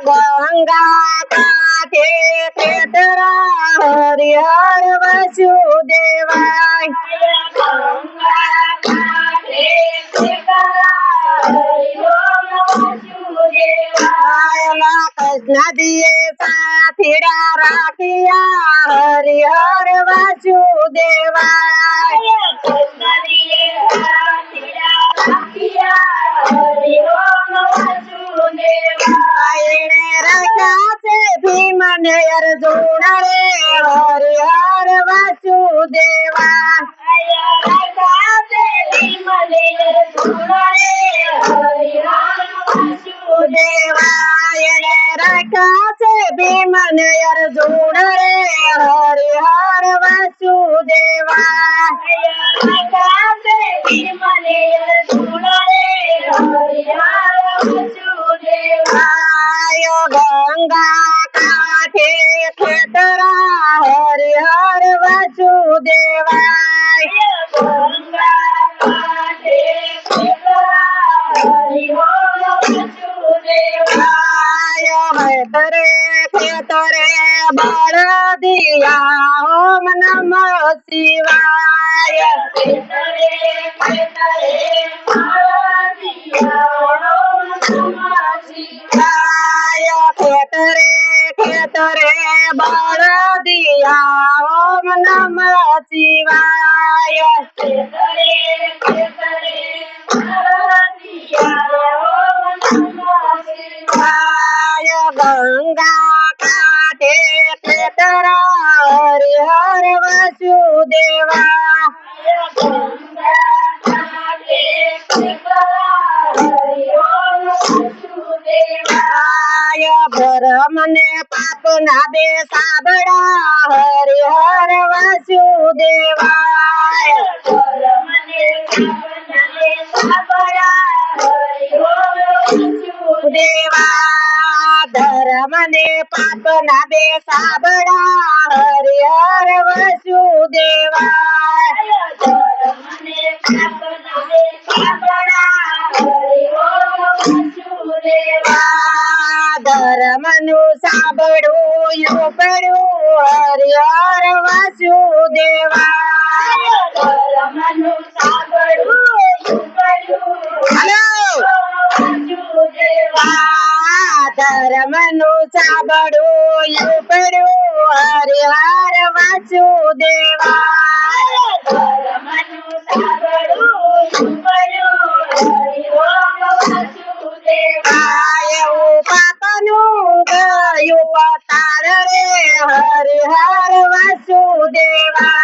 ગંગા કાંઠે ખેતરા હરિહર વસુદેવાય નદીએ સાથીડા રાખ્યા હરિહર વસુદેવાય ભીમને અર્જુન રે હરિહર વસુદેવા દેવાયણે રાખ્યા છે ભીમને અર્જુન રે હરિહર વસુદેવા ગંગા કાંઠે ખેતરા હરિહર વસુદેવાય ખેતરે ખેતરે બળદિયા ઓમ નમઃ શિવાય ખેતરે ખેતરે બળદિયા ઓમ નમઃ શિવાય ગંગા કાંઠે ખેતરા હરિહર વસુદેવા ભરમને પાપ ના બે સાબડા હરિહર વસુદેવાય ધર્મને પાપ ના બે સાબડા હરિહર વસુદેવાય ધર્મનું સાંભળવું પડ્યું હરિહર વસુદેવાય ધર્મનું સાંભળવું પડ્યું હરિહર વસુદેવાય એવું પાપનું ગયું પતાળ રે હરિહર વાસુદેવા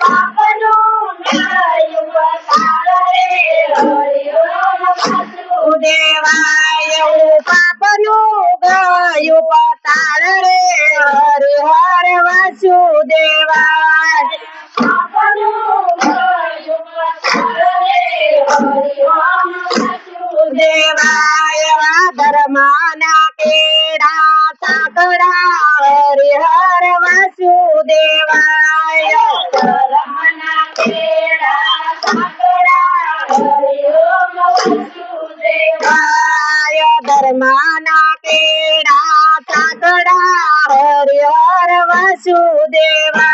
પાપનું ગયું પતાળ રે હરિહર વાસુદેવા એવું પાપનું ગયું પતાળ રે હરિહર વાસુદેવા દેવાય ધર્મના કેડા સાકડા હરિહર વાસુદેવાય ધર્મના કેડા સાકડા હરિહર વાસુદેવાય ધર્મના કેડા સાકડા હરિહર વાસુદેવાય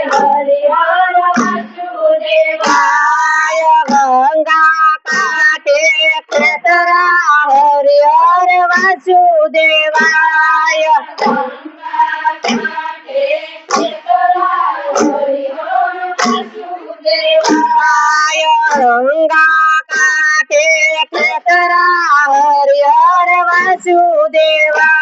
હરિહર વાસુદેવાય ગંગા કાંઠે ખેતરા હરિહર વાસુદેવાય ગંગા કાંઠે ખેતરા હરિહર વાસુદેવાય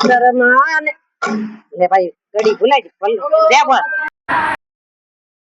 કર્માન લે ભાઈ ઘડી ભૂલાઈ